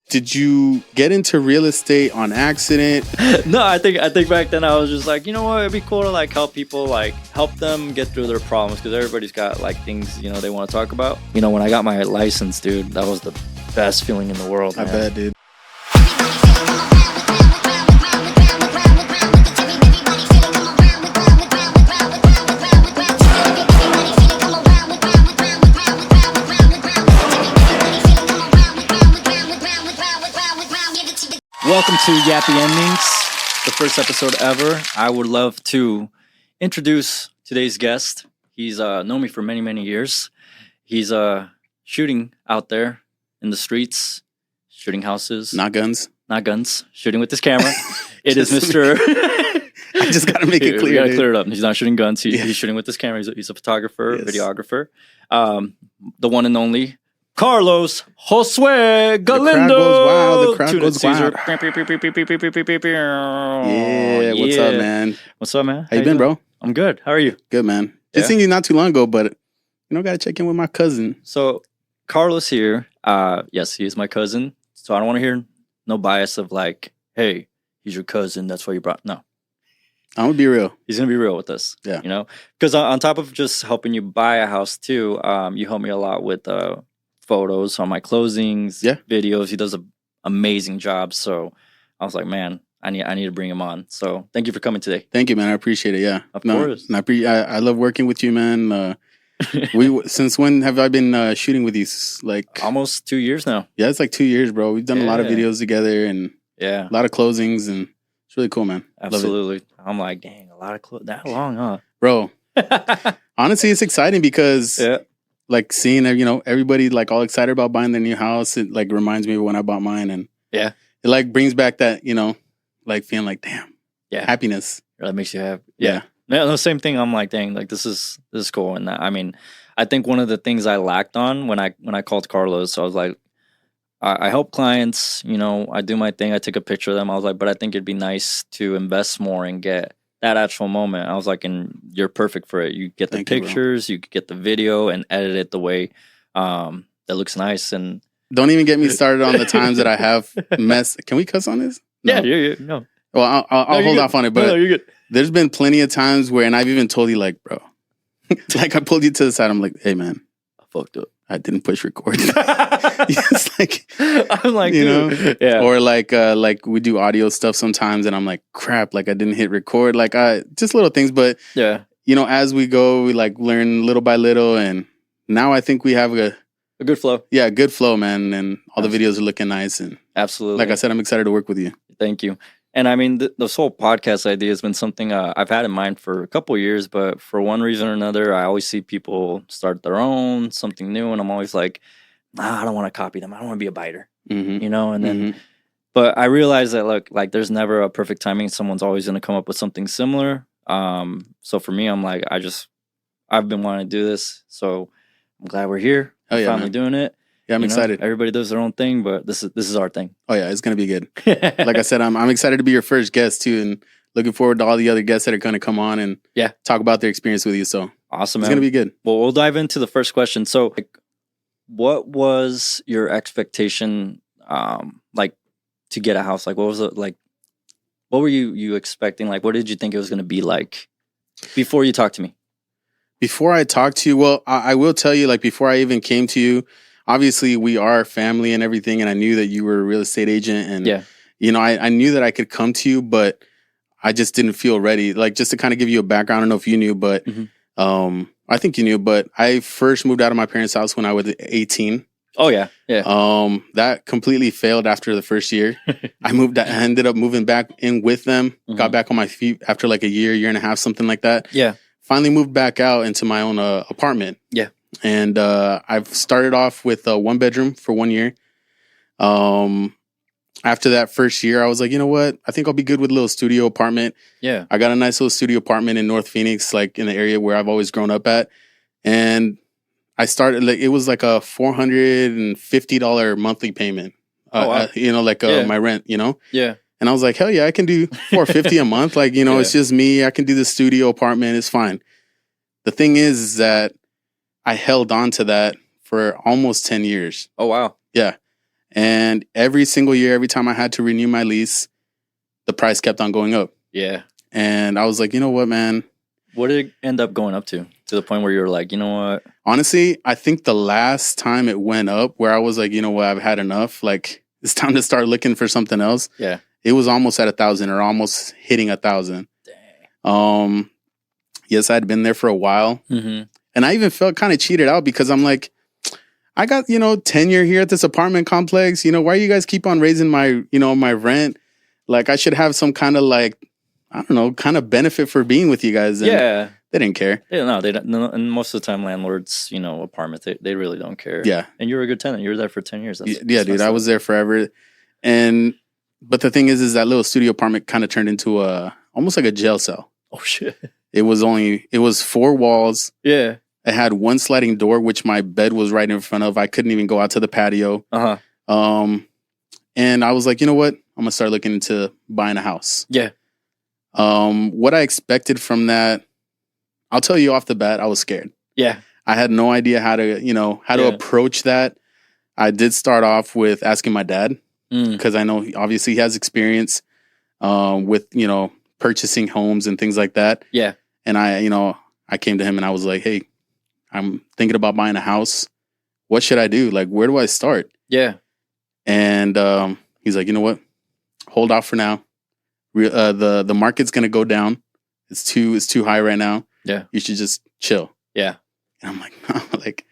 Did you get into real estate on accident? No, I think back then I was just like, you know what, it'd be cool to like help people, like help them get through their problems, because everybody's got like things, you know, they want to talk about. You know, when I got my license, dude, that was the best feeling in the world. I bet, dude. Welcome to Yappy Endings, the first episode ever. I would love to introduce today's guest. He's known me for many, many years. He's shooting out there in the streets, shooting houses. Not guns. Not guns. Shooting with his camera. It is Mr. I just got to make it clear. We got to clear it up. He's not shooting guns. He's shooting with his camera. He's a photographer, videographer. The one and only Carlos Galindo. The crowd goes wild. Yeah, what's up, man? What's up, man? How you been, bro? I'm good. How are you? Good, man. Just seen you not too long ago, but got to check in with my cousin. So, Carlos here. Yes, he is my cousin. So I don't want to hear no bias of like, hey, he's your cousin. That's why you brought. No. I'm going to be real. He's going to be real with us. Yeah. You know? Because on top of just helping you buy a house too, you help me a lot with photos on my closings, videos. He does an amazing job. So I was like, man, I need to bring him on. So thank you for coming today. Thank you, man. I appreciate it. Yeah, of course. I love working with you, man. Since when have I been shooting with you? Like almost 2 years now. Yeah, it's like 2 years, bro. We've done a lot of videos together and a lot of closings, and it's really cool, man. Absolutely. I'm like, dang, a lot of that long, huh, bro? Honestly, it's exciting because like seeing everybody like all excited about buying their new house. It like reminds me of when I bought mine, and it like brings back that like feeling like damn happiness. That makes you happy. Yeah. No, the same thing. I'm like, dang, like this is cool. And I mean, I think one of the things I lacked on when I called Carlos, I was like, I help clients, I do my thing. I take a picture of them. I was like, but I think it'd be nice to invest more and get that actual moment. I was like, and you're perfect for it. You get the pictures, you get the video and edit it the way that looks nice. And don't even get me started on the times that I have messed. Can we cuss on this? No. Yeah, you're good. No. Well, I'll hold off on it, but no, you're good. There's been plenty of times where, and I've even told you, like, bro, like I pulled you to the side. I'm like, hey, man, I fucked up. I didn't push record. It's like, I'm like, yeah. Or like we do audio stuff sometimes, and I'm like, crap, like I didn't hit record. Like just little things, but as we go, we like learn little by little, and now I think we have a good flow. Yeah, good flow, man, and all the videos are looking nice, and absolutely. Like I said, I'm excited to work with you. Thank you. And I mean, this whole podcast idea has been something I've had in mind for a couple of years, but for one reason or another, I always see people start their own, something new, and I'm always like, I don't want to copy them. I don't want to be a biter, and then, but I realize that, like there's never a perfect timing. Someone's always going to come up with something similar. So for me, I'm like, I've been wanting to do this, so I'm glad we're here. We're finally doing it. Yeah, I'm excited. Everybody does their own thing, but this is our thing. Oh yeah, it's gonna be good. Like I said, I'm excited to be your first guest too, and looking forward to all the other guests that are gonna come on and talk about their experience with you. So awesome, it's gonna be good. Well, we'll dive into the first question. So, like, what was your expectation, like, to get a house? Like, what was it like? What were you expecting? Like, what did you think it was gonna be like before you talked to me? Before I talked to you, well, I will tell you, like, before I even came to you. Obviously, we are family and everything, and I knew that you were a real estate agent, and I knew that I could come to you, but I just didn't feel ready. Like, just to kind of give you a background, I don't know if you knew, but I think you knew. But I first moved out of my parents' house when I was 18. Oh yeah. That completely failed after the first year. I ended up moving back in with them. Got back on my feet after like a year and a half, something like that. Yeah. Finally moved back out into my own apartment. Yeah. And I've started off with a 1-bedroom for 1 year. After that first year, I was like, you know what? I think I'll be good with a little studio apartment. Yeah. I got a nice little studio apartment in North Phoenix, like in the area where I've always grown up at. And I started, like, it was like a $450 monthly payment. Wow. My rent, Yeah. And I was like, hell yeah, I can do $450 a month. Like, it's just me. I can do the studio apartment. It's fine. The thing is that I held on to that for almost 10 years. Oh, wow. Yeah. And every single year, every time I had to renew my lease, the price kept on going up. Yeah. And I was like, you know what, man? What did it end up going up to? To the point where you were like, you know what? Honestly, I think the last time it went up where I was like, you know what, I've had enough. Like, it's time to start looking for something else. Yeah. It was almost at 1,000 or almost hitting 1,000. Dang. Yes, I'd been there for a while. Mm-hmm. And I even felt kind of cheated out because I'm like, I got, tenure here at this apartment complex. Why you guys keep on raising my, my rent? Like, I should have some kind of like, I don't know, kind of benefit for being with you guys. And yeah. They didn't care. Yeah, no, they don't. No, and most of the time, landlords, apartments, they really don't care. Yeah. And you were a good tenant. You were there for 10 years. That's dude, I was there forever. But the thing is that little studio apartment kind of turned into almost like a jail cell. Oh, shit. It was 4 walls. Yeah. It had one sliding door, which my bed was right in front of. I couldn't even go out to the patio. Uh-huh. And I was like, you know what? I'm going to start looking into buying a house. Yeah. What I expected from that, I'll tell you off the bat, I was scared. Yeah. I had no idea how to approach that. I did start off with asking my dad because I know obviously he has experience with, purchasing homes and things like that. Yeah. And I came to him and I was like, hey, I'm thinking about buying a house. What should I do? Like, where do I start? Yeah. And he's like, you know what? Hold off for now. The market's going to go down. It's too high right now. Yeah. You should just chill. Yeah. And I'm like, no, like,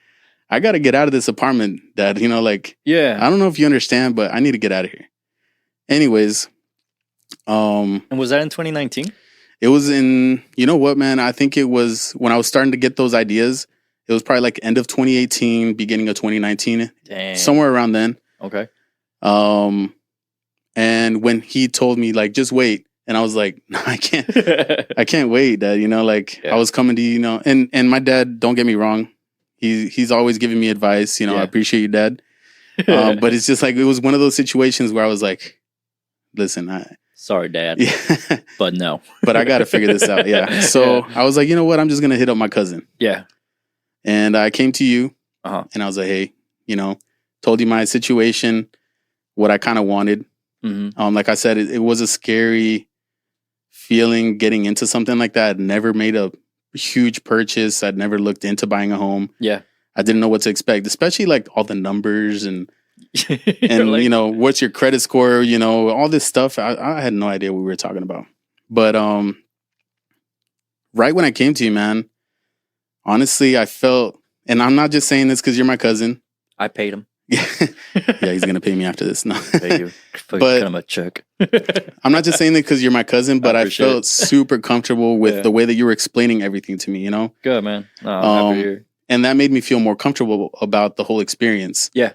I got to get out of this apartment, Dad. Yeah. I don't know if you understand, but I need to get out of here. Anyways. And was that in 2019? It was in, you know what, man? I think it was when I was starting to get those ideas. It was probably like end of 2018, beginning of 2019. Dang. Somewhere around then. Okay. And when he told me, like, just wait. And I was like, no, I can't wait, Dad. I was coming to you, and my dad, don't get me wrong. He's always giving me advice. I appreciate you, Dad. But it's just like, it was one of those situations where I was like, listen, sorry, Dad. Yeah. But no. But I got to figure this out. Yeah. So I was like, you know what? I'm just going to hit up my cousin. Yeah. And I came to you and I was like, hey, told you my situation, what I kind of wanted. Mm-hmm. Like I said, it was a scary feeling getting into something like that. I'd never made a huge purchase. I'd never looked into buying a home. Yeah. I didn't know what to expect, especially like all the numbers and like, what's your credit score, all this stuff. I had no idea what we were talking about. But right when I came to you, man, honestly, I felt, and I'm not just saying this because you're my cousin. I paid him. Yeah, he's going to pay me after this. No. Pay you. But him a check. I'm not just saying that because you're my cousin, but I felt super comfortable with the way that you were explaining everything to me, Good, man. No, I'm happy to hear. And that made me feel more comfortable about the whole experience. Yeah.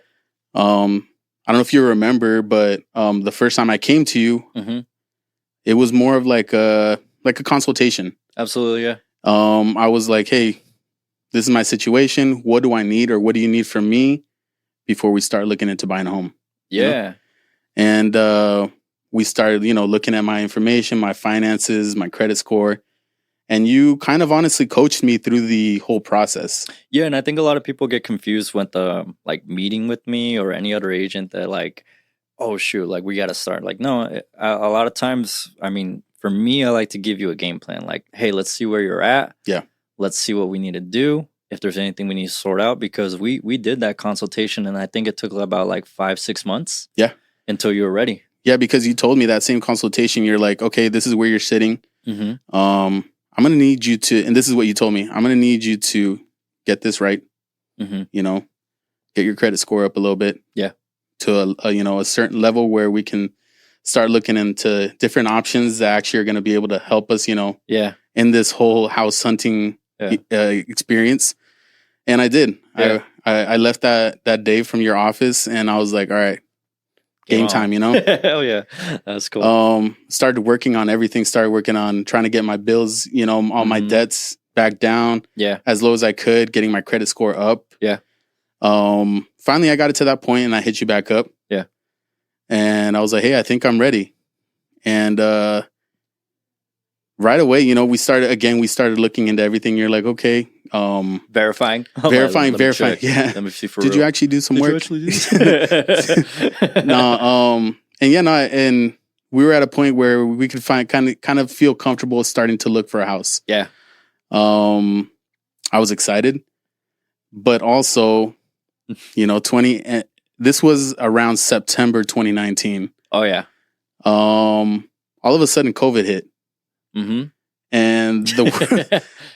I don't know if you remember, but the first time I came to you, it was more of like a consultation. Absolutely, yeah. I was like, hey, this is my situation. What do I need, or what do you need from me before we start looking into buying a home? Yeah. And we started, looking at my information, my finances, my credit score. And you kind of honestly coached me through the whole process. Yeah, and I think a lot of people get confused with like meeting with me or any other agent that like, oh shoot, like we got to start. Like, no, a lot of times, I mean, for me, I like to give you a game plan. Like, hey, let's see where you're at. Yeah. Let's see what we need to do. If there's anything we need to sort out, because we did that consultation, and I think it took about like 5-6 months. Yeah. Until you were ready. Yeah, because you told me that same consultation, you're like, okay, this is where you're sitting. Mm-hmm. I'm going to need you to, and this is what you told me, I'm going to need you to get this right. Mm-hmm. Get your credit score up a little bit. Yeah. To a certain level where we can start looking into different options that actually are going to be able to help us, yeah, in this whole house hunting experience. And I did. Yeah. I left that day from your office and I was like, all right, game time, Hell yeah. That's cool. Started working on everything, started working on trying to get my bills, all my debts back down. Yeah. As low as I could, getting my credit score up. Yeah. Finally I got it to that point and I hit you back up. Yeah. And I was like, hey, I think I'm ready. And right away, we started looking into everything. You're like, okay, verifying. Verifying. Yeah. Let me see for Did real. you actually do some work? Did you actually do this? No. And we were at a point where we could kind of feel comfortable starting to look for a house. Yeah. I was excited, but also, this was around September 2019. Oh yeah. All of a sudden COVID hit. Mm-hmm. And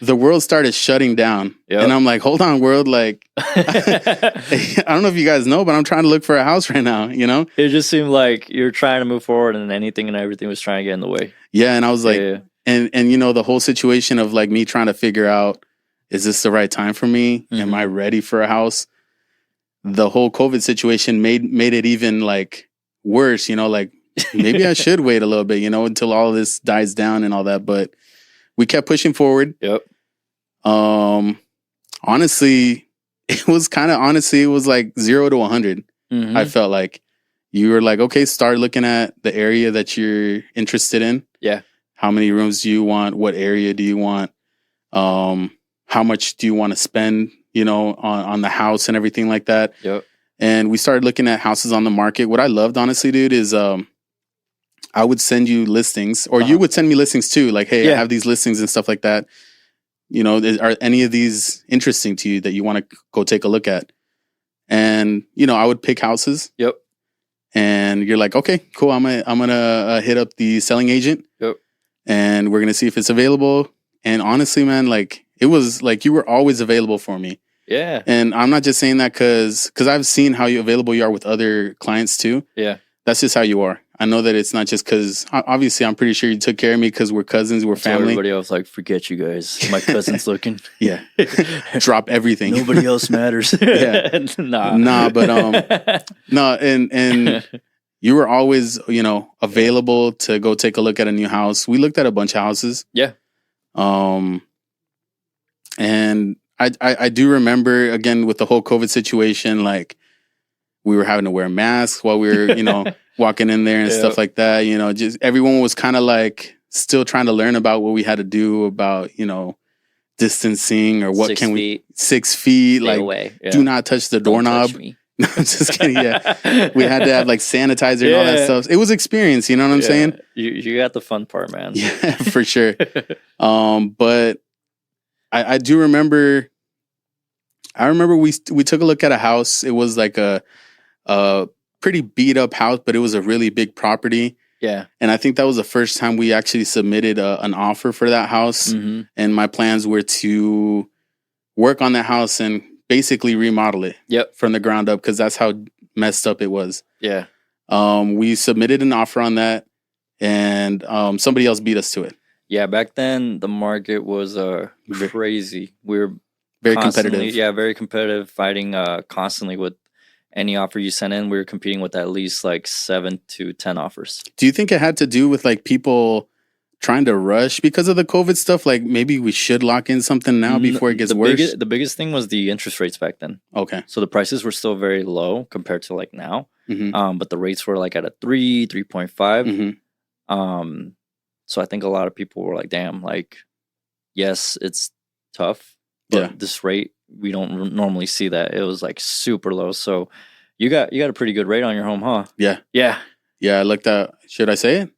the world started shutting down. Yep. And I'm like, hold on, world. Like, I don't know if you guys know, but I'm trying to look for a house right now, It just seemed like you're trying to move forward and anything and everything was trying to get in the way. Yeah. And I was like, and the whole situation of like me trying to figure out, is this the right time for me? Mm-hmm. Am I ready for a house? The whole COVID situation made it even like worse, like maybe I should wait a little bit, until all of this dies down and all that. But we kept pushing forward. Yep. Honestly, it was like 0 to 100. Mm-hmm. I felt like you were like, okay, start looking at the area that you're interested in. Yeah. How many rooms do you want? What area do you want? How much do you want to spend, on the house and everything like that? Yep. And we started looking at houses on the market. What I loved, honestly, dude, is I would send you listings, or you would send me listings too. Like, hey, I have these listings and stuff like that. Are any of these interesting to you that you want to go take a look at? And, I would pick houses. Yep. And you're like, okay, cool. I'm gonna hit up the selling agent. Yep. And we're gonna see if it's available. And honestly, man, like it was like you were always available for me. Yeah. And I'm not just saying that because I've seen how available you are with other clients too. Yeah. That's just how you are. I know that it's not just because, obviously, I'm pretty sure you took care of me because we're cousins, we're family. Everybody else like, forget you guys. My cousin's looking. Yeah. Drop everything. Nobody else matters. Yeah. Nah, but no, and you were always, available to go take a look at a new house. We looked at a bunch of houses. Yeah. And I do remember, again, with the whole COVID situation, like we were having to wear masks while we were, walking in there and stuff like that. Just everyone was kind of like still trying to learn about what we had to do about, distancing or what 6 can feet. 6 feet. Stay like, away. Yeah. Do not touch the doorknob. Touch me. No, I'm just kidding. Yeah. We had to have like sanitizer and all that stuff. It was experience. You know what I'm saying? You got the fun part, man. Yeah, for sure. But I do remember. I remember we took a look at a house. It was like a pretty beat up house, but it was a really big property. Yeah. And I think that was the first time we actually submitted an offer for that house. Mm-hmm. And my plans were to work on that house and basically remodel it. Yep. From the ground up, because that's how messed up it was. Yeah. We submitted an offer on that, and somebody else beat us to it. Yeah, back then the market was crazy. We were very competitive. Yeah, very competitive, fighting constantly with any offer you sent in. We were competing with at least like 7 to 10 offers. Do you think it had to do with like people trying to rush because of the COVID stuff? Like maybe we should lock in something now before it gets worse? The biggest thing was the interest rates back then. Okay. So the prices were still very low compared to like now. Mm-hmm. But the rates were like at a 3.5. Mm-hmm. So I think a lot of people were like, damn, like, yes, it's tough, but this rate, we don't normally see that. It was like super low. So you got a pretty good rate on your home, huh? Yeah. Yeah. Yeah, I looked at, should I say it?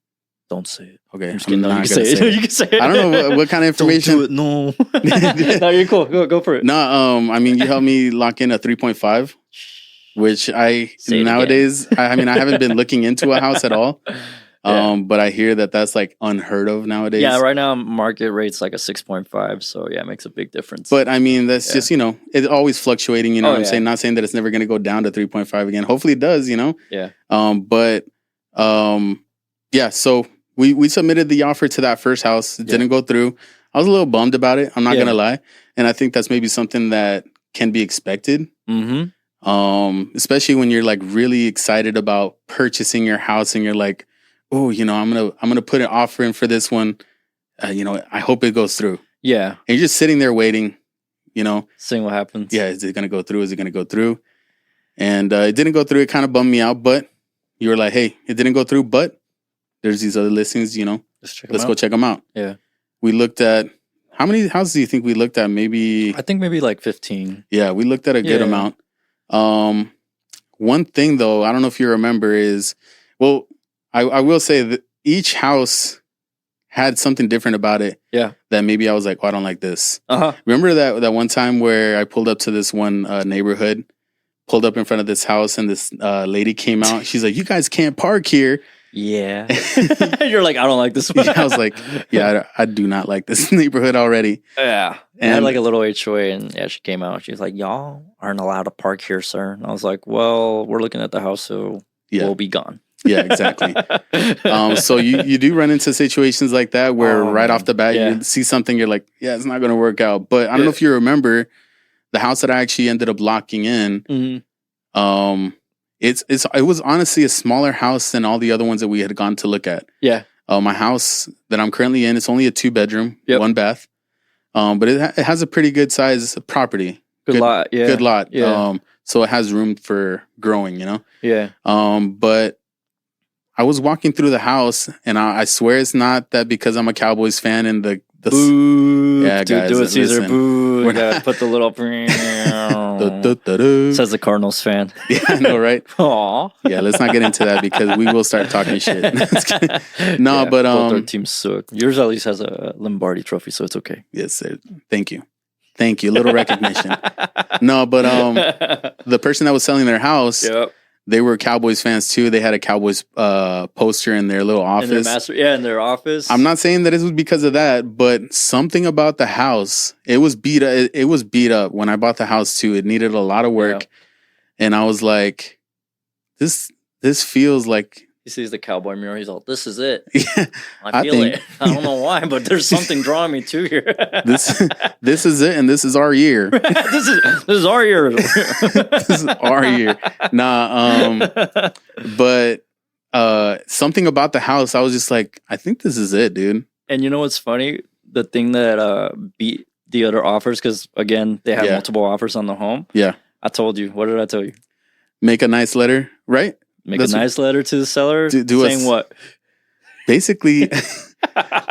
Don't say it. Okay. I'm just kidding. No, you can say it. You can say it. I don't know what kind of information. Don't do it. No. No, you're cool. Go for it. No, I mean, you helped me lock in a 3.5, which nowadays, I haven't been looking into a house at all. But I hear that that's like unheard of nowadays. Yeah, right now market rate's like a 6.5, so yeah, it makes a big difference. But I mean, that's just, it's always fluctuating, what I'm saying? Not saying that it's never going to go down to 3.5 again. Hopefully it does, Yeah. So we submitted the offer to that first house. It didn't go through. I was a little bummed about it. I'm not going to lie. And I think that's maybe something that can be expected. Mm-hmm. Especially when you're like really excited about purchasing your house and you're like, oh, I'm gonna put an offer in for this one. I hope it goes through. Yeah. And you're just sitting there waiting, seeing what happens. Yeah, is it gonna go through? Is it gonna go through? And it didn't go through. It kind of bummed me out, but you were like, hey, it didn't go through, but there's these other listings, let's go check them out. Yeah. We looked at How many houses do you think we looked at? Maybe I think maybe like 15. Yeah, we looked at a good amount. One thing though, I don't know if you remember is, well, I will say that each house had something different about it. Yeah. That maybe I was like, oh, I don't like this. Remember that one time where I pulled up to this one neighborhood, pulled up in front of this house, and this lady came out. She's like, you guys can't park here. Yeah. You're like, I don't like this one. Yeah, I was like, yeah, I do not like this neighborhood already. Yeah. And I had like a little HOA, and yeah, she came out. She was like, y'all aren't allowed to park here, sir. And I was like, well, we're looking at the house, so we'll be gone. Yeah, exactly. So you do run into situations like that where right off the bat you see something, you're like, yeah, it's not going to work out. But I don't know if you remember the house that I actually ended up locking in. It was honestly a smaller house than all the other ones that we had gone to look at. Yeah. My house that I'm currently in, it's only a 2-bedroom, 1 bath. But it has a pretty good size property. Good lot. Yeah. Good lot. Yeah. So it has room for growing, Yeah. But I was walking through the house, and I swear it's not that because I'm a Cowboys fan and the boo. Yeah, guys, do it, Caesar. listen, boo. We gotta put the little says the Cardinals fan. Yeah, I know, right? Aw. Yeah, let's not get into that because we will start talking shit. No, but both our teams suck. Yours at least has a Lombardi trophy, so it's okay. Yes, sir. Thank you. A little recognition. No, but the person that was selling their house. Yep. They were Cowboys fans too. They had a Cowboys poster in their little office. In their office. I'm not saying that it was because of that, but something about the house, it was beat up. It was beat up when I bought the house too. It needed a lot of work, and I was like, "This feels like." He sees the cowboy mural. He's all, "This is it." Yeah, I feel it. I don't know why, but there's something drawing me to here. This is it, and this is our year. This is our year. This is our year. Nah, but something about the house, I was just like, I think this is it, dude. And you know what's funny? The thing that beat the other offers, because again, they had multiple offers on the home. Yeah, I told you. What did I tell you? Make a nice letter, right? Make a nice letter to the seller, saying what? Basically,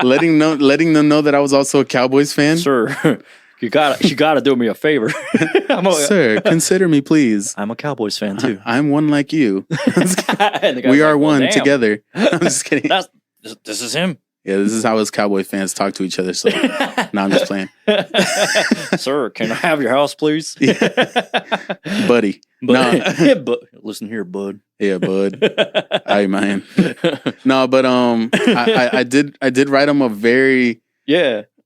letting them know that I was also a Cowboys fan. Sir, you gotta do me a favor. Sir, consider me, please. I'm a Cowboys fan too. I'm one like you. We are one together. I'm just kidding. This is him. Yeah, this is how us Cowboy fans talk to each other. So, no, I'm just playing. Sir, can I have your house, please? Buddy. No. Yeah, listen here, bud. Yeah, bud. Aye, man. No, but I did write him a very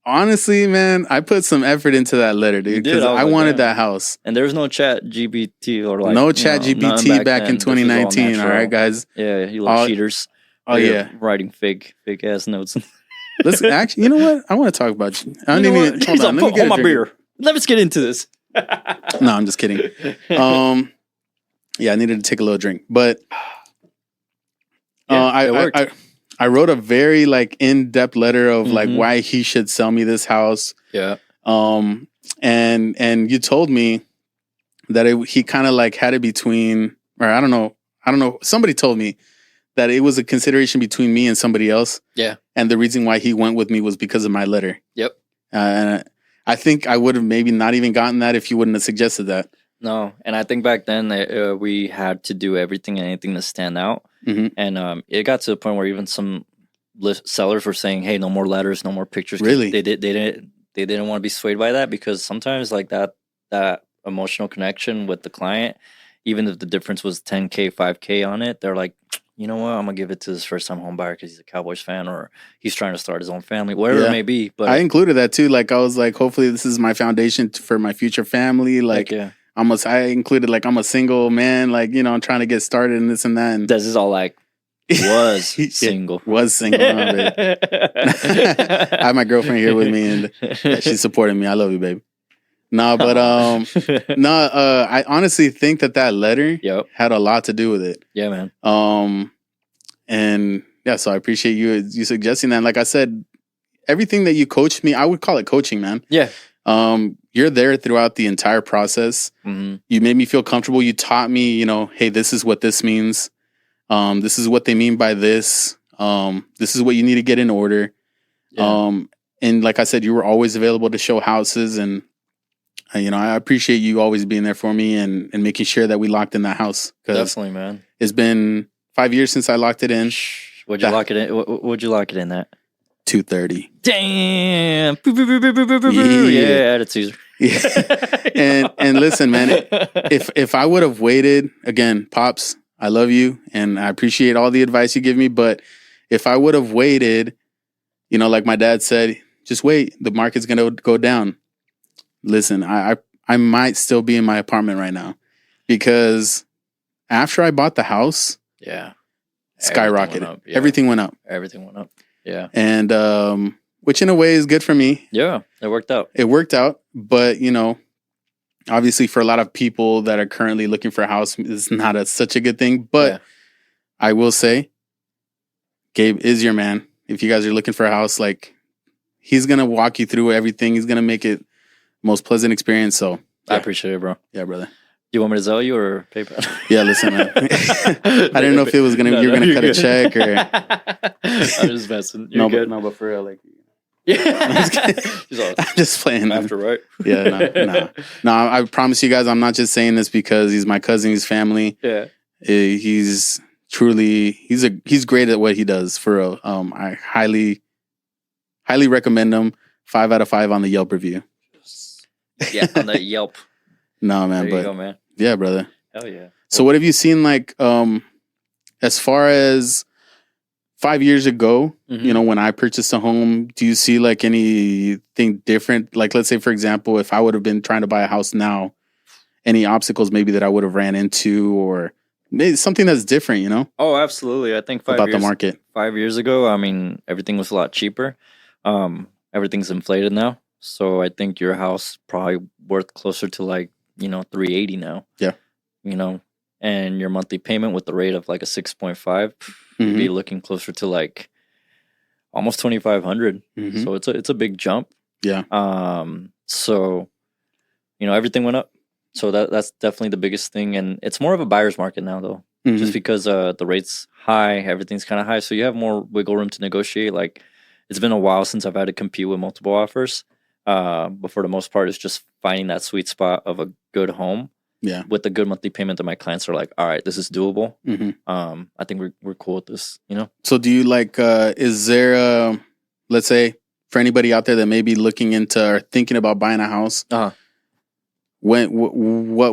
honestly, man. I put some effort into that letter, dude, because I wanted that house. And there's no Chat GPT or like no Chat GPT back in 2019. All right, guys. Yeah, you little cheaters. Oh yeah, writing fake ass notes. Let's actually. You know what? I want to talk about you. I don't even. Hold on. Let me get my beer. Let's get into this. No, I'm just kidding. Yeah, I needed to take a little drink, but I wrote a very like in-depth letter of like why he should sell me this house. Yeah. And you told me that he kind of like had it between, or I don't know. Somebody told me that it was a consideration between me and somebody else. Yeah. And the reason why he went with me was because of my letter. Yep. And I think I would have maybe not even gotten that if you wouldn't have suggested that. No, and I think back then we had to do everything and anything to stand out. And it got to the point where even some sellers were saying, "Hey, no more letters, no more pictures." Really? They didn't want to be swayed by that, because sometimes like that emotional connection with the client, even if the difference was $10K, $5K on it, they're like, you know what, I'm gonna give it to this first time home buyer because he's a Cowboys fan or he's trying to start his own family, whatever it may be. But I included that too. Like I was like, hopefully this is my foundation for my future family. Like I included like I'm a single man, like, you know, I'm trying to get started and this and that. And this is all like was single. Was single. I have my girlfriend here with me and she's supporting me. I love you, baby. No, but I honestly think that letter had a lot to do with it. Yeah, man. And yeah, so I appreciate you suggesting that. And like I said, everything that you coached me, I would call it coaching, man. Yeah. You're there throughout the entire process. You made me feel comfortable. You taught me, you know, hey, this is what this means. This is what they mean by this. This is what you need to get in order. Yeah. and like I said, you were always available to show houses, and I appreciate you always being there for me and making sure that we locked in that house. Definitely, man. It's been 5 years since I locked it in. What'd you lock it in? What'd you lock it in at? 230. Damn. Yeah, that's Caesar. Yeah. And listen, man, if I would have waited, again, Pops, I love you and I appreciate all the advice you give me, but if I would have waited, like my dad said, just wait, the market's going to go down. Listen, I might still be in my apartment right now because after I bought the house, skyrocketed. Everything went up. Everything went up. Yeah. And which in a way is good for me. Yeah, it worked out. But obviously for a lot of people that are currently looking for a house, it's not such a good thing. But I will say, Gabe is your man. If you guys are looking for a house, like he's gonna walk you through everything. He's gonna make it most pleasant experience. So I appreciate it, bro. Yeah, brother. Do you want me to sell you or PayPal? Yeah, listen, man. I didn't know if it was you were gonna cut a check or. I'm just messing. You're good. But for real, like. Yeah, I'm just playing. After, right? Yeah, no. I promise you guys, I'm not just saying this because he's my cousin, he's family. Yeah, he's truly he's great at what he does. For real, I highly recommend him. 5 out of 5 on the Yelp review. Yeah, on the Yelp. No, man, there you go, man. Yeah, brother. Hell yeah. So, what have you seen like as far as 5 years ago, when I purchased a home, do you see like anything different? Like, let's say, for example, if I would have been trying to buy a house now, any obstacles maybe that I would have ran into or maybe something that's different, Oh, absolutely. I think about the market. 5 years ago, I mean, everything was a lot cheaper. Everything's inflated now. So I think your house probably worth closer to like, 380 now. Yeah. And your monthly payment with the rate of like a 6.5 would be looking closer to like almost 2,500. So it's a big jump. Yeah. So everything went up. So that's definitely the biggest thing, and it's more of a buyer's market now though, just because the rate's high, everything's kind of high, so you have more wiggle room to negotiate. Like it's been a while since I've had to compete with multiple offers, but for the most part, it's just finding that sweet spot of a good home. Yeah, with a good monthly payment that my clients are like, all right, this is doable. I think we're cool with this, So do you like, is there, let's say for anybody out there that may be looking into or thinking about buying a house, what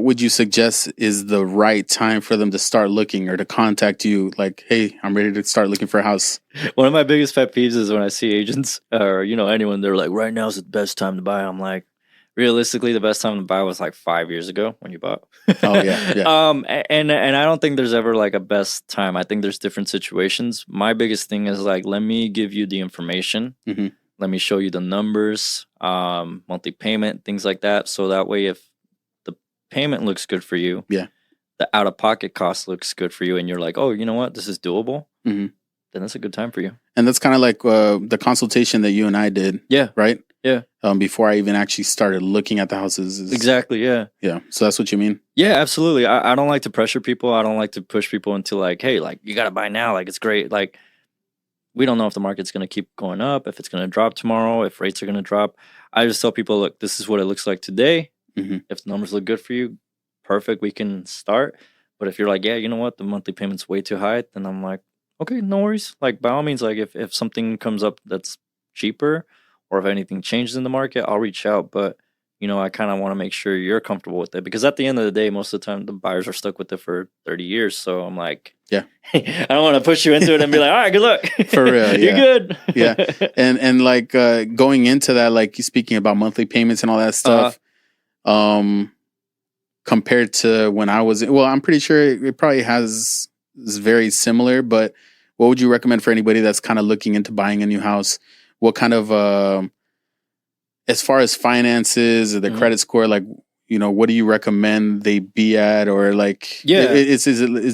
would you suggest is the right time for them to start looking or to contact you? Like, hey, I'm ready to start looking for a house. One of my biggest pet peeves is when I see agents or, anyone, they're like, right now is the best time to buy. I'm like, realistically, the best time to buy was like 5 years ago when you bought. Oh yeah. And I don't think there's ever like a best time. I think there's different situations. My biggest thing is like, let me give you the information. Let me show you the numbers, monthly payment, things like that. So that way, if the payment looks good for you, the out of pocket cost looks good for you, and you're like, oh, you know what, this is doable. Then that's a good time for you. And that's kind of like the consultation that you and I did. Yeah. Right. Yeah. Before I even actually started looking at the houses. Exactly. Yeah. Yeah. So that's what you mean? Yeah, absolutely. I don't like to pressure people. I don't like to push people into like, hey, like you got to buy now. Like it's great. Like we don't know if the market's going to keep going up, if it's going to drop tomorrow, if rates are going to drop. I just tell people, look, this is what it looks like today. If the numbers look good for you, perfect. We can start. But if you're like, yeah, you know what, the monthly payment's way too high, then I'm like, okay, no worries. Like by all means, like if something comes up that's cheaper, or if anything changes in the market, I'll reach out. But, I kind of want to make sure you're comfortable with it. Because at the end of the day, most of the time, the buyers are stuck with it for 30 years. So I'm like, yeah, I don't want to push you into it and be like, all right, good luck. For real. You're good. Yeah. And like going into that, like you speaking about monthly payments and all that stuff, compared to when I was, I'm pretty sure it probably is very similar. But what would you recommend for anybody that's kind of looking into buying a new house? What kind of, as far as finances or the credit score, like, what do you recommend they be at? Or like, is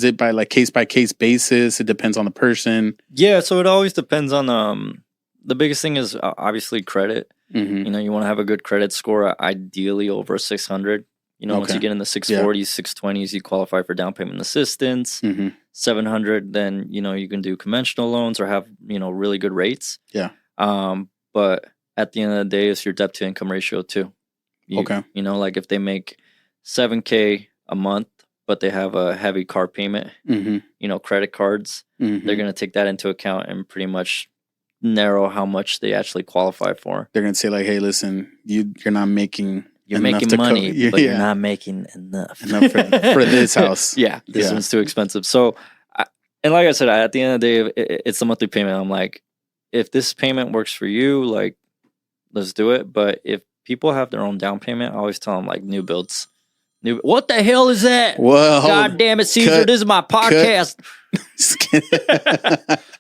it by like case by case basis? It depends on the person. Yeah. So it always depends on, the biggest thing is obviously credit. You want to have a good credit score, ideally over 600. Once you get in the 640s, 620s, you qualify for down payment assistance. 700, then, you can do conventional loans or have, really good rates. Yeah. But at the end of the day, it's your debt to income ratio too. Okay. You know, like if they make $7,000 a month, but they have a heavy car payment, you know, credit cards, they're going to take that into account and pretty much narrow how much they actually qualify for. They're going to say like, hey, listen, you're not making You're making money, but you're not making enough for this house. This one's too expensive. So, and like I said, at the end of the day, it's a monthly payment. I'm like, if this payment works for you, like, let's do it. But if people have their own down payment, I always tell them like new builds. What the hell is that? Well, God damn it, Caesar! This is my podcast.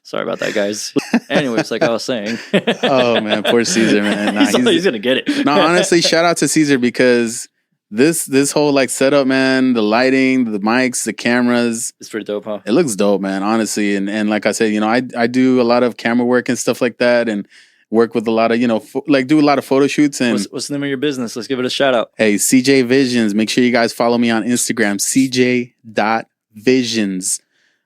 Sorry about that, guys. Anyways, like I was saying. Oh man, poor Caesar, man. Nah, he's gonna get it. No, honestly, shout out to Caesar because this whole like setup, man, the lighting, the mics, the cameras, it's pretty dope, huh? It looks dope, man. Honestly, and like I said, you know, I do a lot of camera work and stuff like that, and work with a lot of, you know, do a lot of photo shoots. And what's the name of your business? Let's give it a shout out. Hey, CJ Visions. Make sure you guys follow me on Instagram, cj.visions.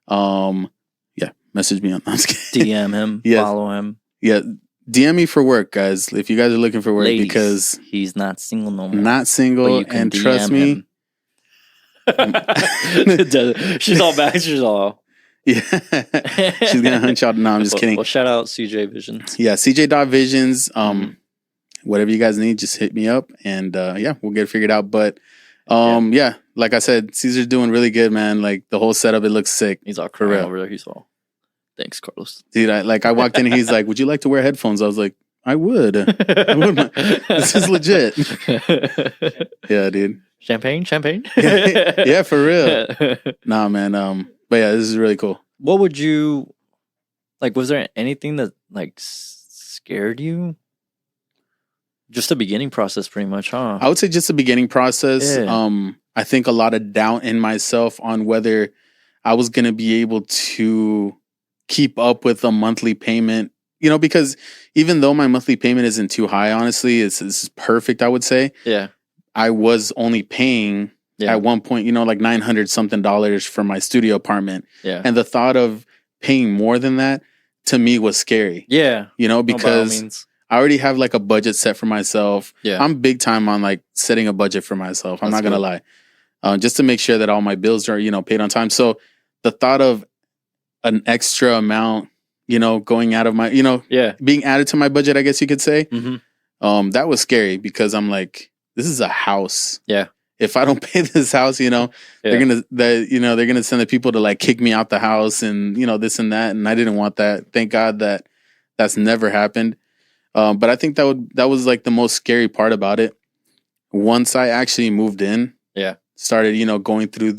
Yeah, message me on DM him, follow him. Yeah, DM me for work, guys. If you guys are looking for work, ladies, because he's not single no more. Not single, and DM trust me. She's all back. She's all. Yeah, she's gonna hunt y'all. No, I'm just kidding. Well, shout out CJ Visions. Yeah, cj.visions. Whatever you guys need, just hit me up, and yeah, we'll get it figured out. But yeah, like I said, Caesar's doing really good, man. Like the whole setup, it looks sick. He's all crying over there. He's all, thanks, Carlos. Dude, I walked in and he's like, "Would you like to wear headphones?" I was like, "I would. I would. This is legit." Yeah, dude. Champagne. Yeah, for real. Nah, man. But yeah, this is really cool. What would you like? Was there anything that like scared you? Just the beginning process, pretty much, huh? I would say just the beginning process. Yeah. I think a lot of doubt in myself on whether I was going to be able to keep up with a monthly payment. You know, because even though my monthly payment isn't too high, honestly, it's perfect, I would say. Yeah. I was only paying at one point, you know, like $900 something for my studio apartment. Yeah. And the thought of paying more than that to me was scary. Yeah. You know, because I already have like a budget set for myself. Yeah. I'm big time on like setting a budget for myself. I'm not going to lie. Just to make sure that all my bills are, you know, paid on time. So the thought of an extra amount, you know, going out of my, you know, being added to my budget, I guess you could say, that was scary because I'm like, this is a house. Yeah. If I don't pay this house, you know, they're gonna send the people to like kick me out the house and, you know, this and that. And I didn't want that. Thank God that that's never happened. But I think that was like the most scary part about it. Once I actually moved in, started, you know, going through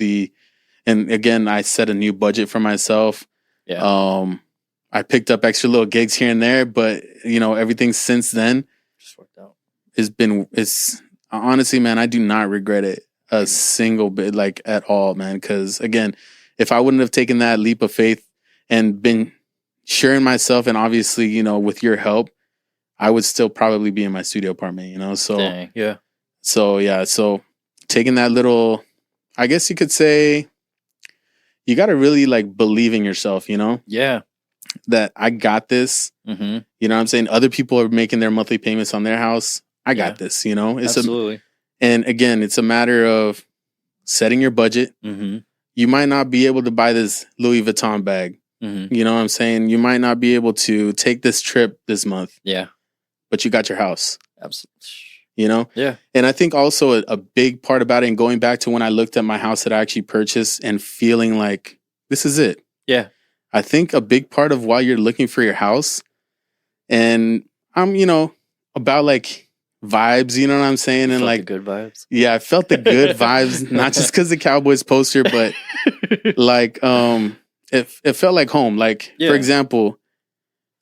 and again, I set a new budget for myself. Yeah. I picked up extra little gigs here and there, but you know, everything since then just worked out. It's honestly, man, I do not regret it a single bit, like at all, man. Because again, if I wouldn't have taken that leap of faith and been sure in myself, and obviously, you know, with your help, I would still probably be in my studio apartment, you know? So, dang, yeah. So taking that little, I guess you could say, you got to really like believe in yourself, you know? Yeah. That I got this. Mm-hmm. You know what I'm saying? Other people are making their monthly payments on their house. I got this, you know? Absolutely. And again, it's a matter of setting your budget. Mm-hmm. You might not be able to buy this Louis Vuitton bag. Mm-hmm. You know what I'm saying? You might not be able to take this trip this month. Yeah. But you got your house. Absolutely. You know? Yeah. And I think also a big part about it, and going back to when I looked at my house that I actually purchased and feeling like, this is it. Yeah. I think a big part of why you're looking for your house, and I'm, you know, about like vibes, you know what I'm saying? And like the good vibes. Yeah, I felt the good vibes, not just because the Cowboys poster, but like it felt like home. Like for example,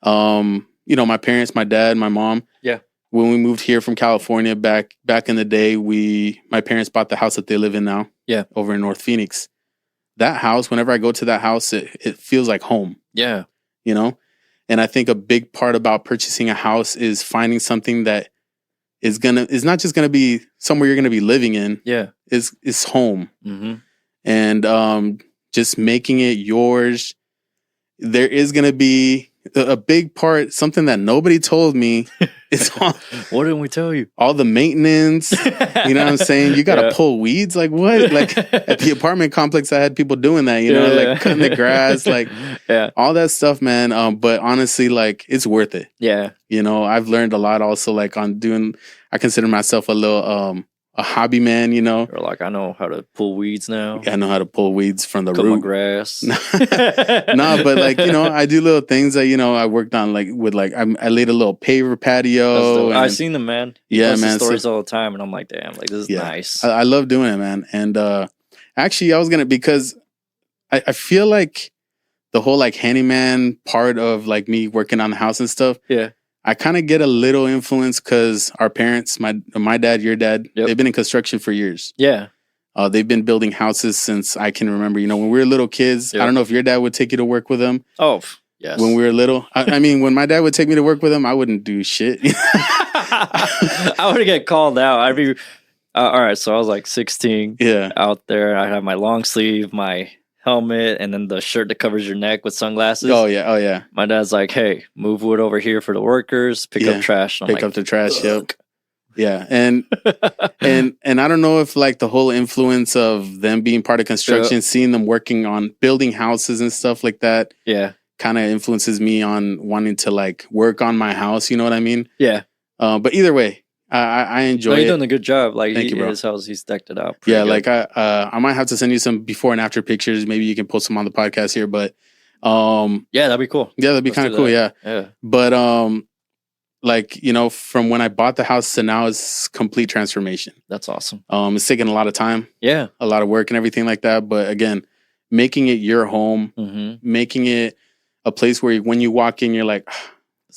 you know, my parents, my dad, my mom. Yeah. When we moved here from California back in the day, my parents bought the house that they live in now. Yeah. Over in North Phoenix. That house, whenever I go to that house, it feels like home. Yeah. You know? And I think a big part about purchasing a house is finding something that is not just gonna be somewhere you're gonna be living in. Yeah. Is home. Mm-hmm. And just making it yours. There is gonna be a big part, something that nobody told me It's all, what didn't we tell you? All the maintenance. You know what I'm saying? You got to pull weeds. Like what? Like at the apartment complex, I had people doing that, you know, like cutting the grass, like all that stuff, man. But honestly, like it's worth it. Yeah. You know, I've learned a lot also like on doing, I consider myself a little, a hobby man, you know. Or like I know how to pull weeds now. I know how to pull weeds from the Cut root. my grass. No, but like, you know, I do little things that, you know, I worked on like with like I laid a little paver patio. I've seen them, man. Man. Stories all the time, and I'm like, damn, like this is nice. I love doing it, man. And actually, I was gonna because I feel like the whole like handyman part of like me working on the house and stuff. Yeah. I kind of get a little influence because our parents, my dad, your dad, they've been in construction for years. Yeah. They've been building houses since I can remember. You know, when we were little kids, I don't know if your dad would take you to work with them. Oh, yes. When we were little. I mean, when my dad would take me to work with him, I wouldn't do shit. I would get called out. I'd be, all right, so I was like 16 out there. I have my long sleeve, my helmet, and then the shirt that covers your neck with sunglasses. Oh yeah. My dad's like, "Hey, move wood over here for the workers. Pick up trash." Pick up the trash. Yep. Yeah, and I don't know if like the whole influence of them being part of construction, seeing them working on building houses and stuff like that. Yeah, kind of influences me on wanting to like work on my house. You know what I mean? Yeah. But either way, I enjoy it. You're doing a good job. Like, Thank you, bro. His house, he's decked it out. Yeah, good. Like I might have to send you some before and after pictures. Maybe you can post them on the podcast here. But yeah, that'd be cool. Yeah, that'd be kind of cool. Yeah. But like, you know, from when I bought the house to now, it's complete transformation. That's awesome. It's taken a lot of time. Yeah, a lot of work and everything like that. But again, making it your home, making it a place where when you walk in, you're like,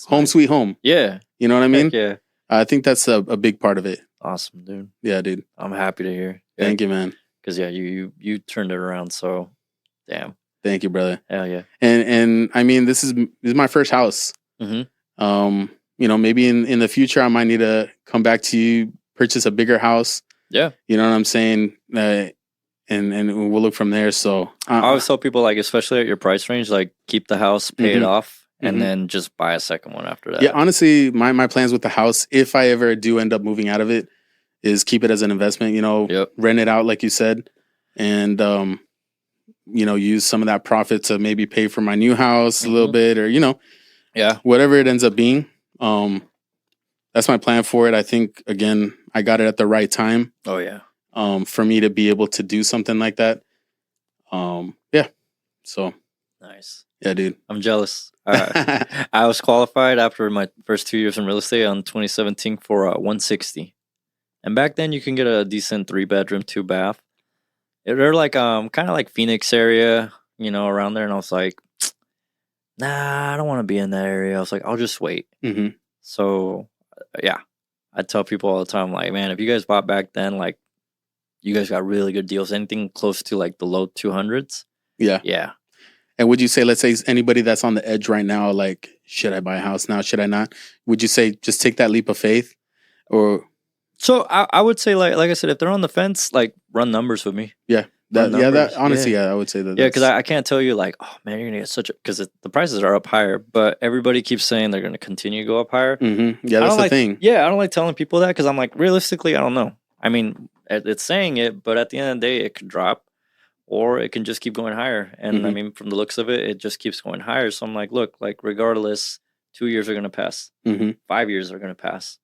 home sweet home. Yeah, you know what I mean? Heck yeah. I think that's a big part of it. Awesome, dude. Yeah, dude. I'm happy to hear. Thank you, man. Because you turned it around. So, damn. Thank you, brother. Hell yeah. And I mean, this is my first house. You know, maybe in the future I might need to come back to you, purchase a bigger house. Yeah. You know what I'm saying? And we'll look from there. So I always tell people, like, especially at your price range, like keep the house, pay it off. And then just buy a second one after that. Yeah, honestly, my plans with the house, if I ever do end up moving out of it, is keep it as an investment, you know, rent it out like you said. And, you know, use some of that profit to maybe pay for my new house a little bit or, you know, whatever it ends up being. That's my plan for it. I think, again, I got it at the right time. Oh, yeah. For me to be able to do something like that. Yeah. So. Nice. Yeah, dude. I'm jealous. I was qualified after my first 2 years in real estate on 2017 for 160. And back then you can get a decent 3-bedroom, 2-bath. They're like kind of like Phoenix area, you know, around there. And I was like, nah, I don't want to be in that area. I was like, I'll just wait. So yeah, I tell people all the time, like, man, if you guys bought back then, like, you guys got really good deals. Anything close to like the low 200s. Yeah. And would you say, let's say anybody that's on the edge right now, like, should I buy a house now? Should I not? Would you say just take that leap of faith? Or so I would say, like I said, if they're on the fence, like, run numbers with me. Yeah. Honestly, I would say that. Yeah, because I can't tell you, like, oh, man, you're going to get such a... Because the prices are up higher, but everybody keeps saying they're going to continue to go up higher. Yeah, that's the thing. Yeah, I don't like telling people that because I'm like, realistically, I don't know. I mean, it's saying it, but at the end of the day, it could drop. Or it can just keep going higher. And I mean, from the looks of it, it just keeps going higher. So I'm like, look, like, regardless, 2 years are going to pass. 5 years are going to pass.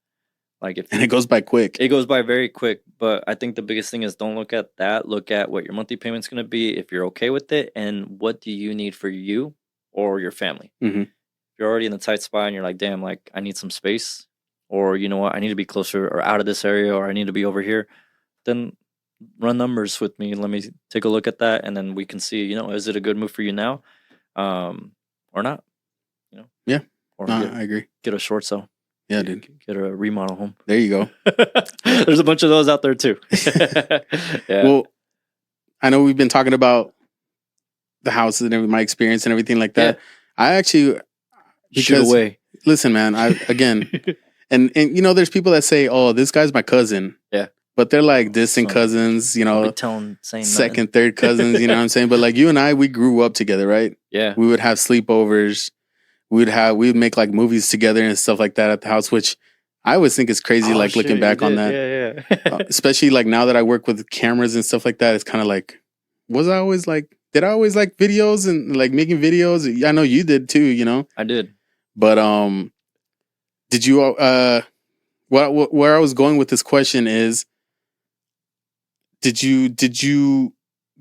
Like, and it goes by quick. It goes by very quick. But I think the biggest thing is don't look at that. Look at what your monthly payment's going to be, if you're okay with it, and what do you need for you or your family. If you're already in a tight spot and you're like, damn, like, I need some space, or, you know what, I need to be closer or out of this area, or I need to be over here, then run numbers with me. Let me take a look at that, and then we can see, you know, is it a good move for you now, or not? You know? Yeah. Or I agree. Get a short sale. Yeah, dude. Get a remodel home. There you go. There's a bunch of those out there too. Yeah. Well, I know we've been talking about the houses and my experience and everything like that. Yeah. I actually shoot away. Listen, man. And you know, there's people that say, "Oh, this guy's my cousin." Yeah. But they're like distant cousins, you know, second, third cousins, you know what I'm saying? But like you and I, we grew up together, right? Yeah. We would have sleepovers. We would make like movies together and stuff like that at the house, which I always think it's crazy, like looking back on that. Yeah. Especially like now that I work with cameras and stuff like that, it's kind of like, did I always like videos and like making videos? I know you did too, you know? I did. But did you where I was going with this question is, did you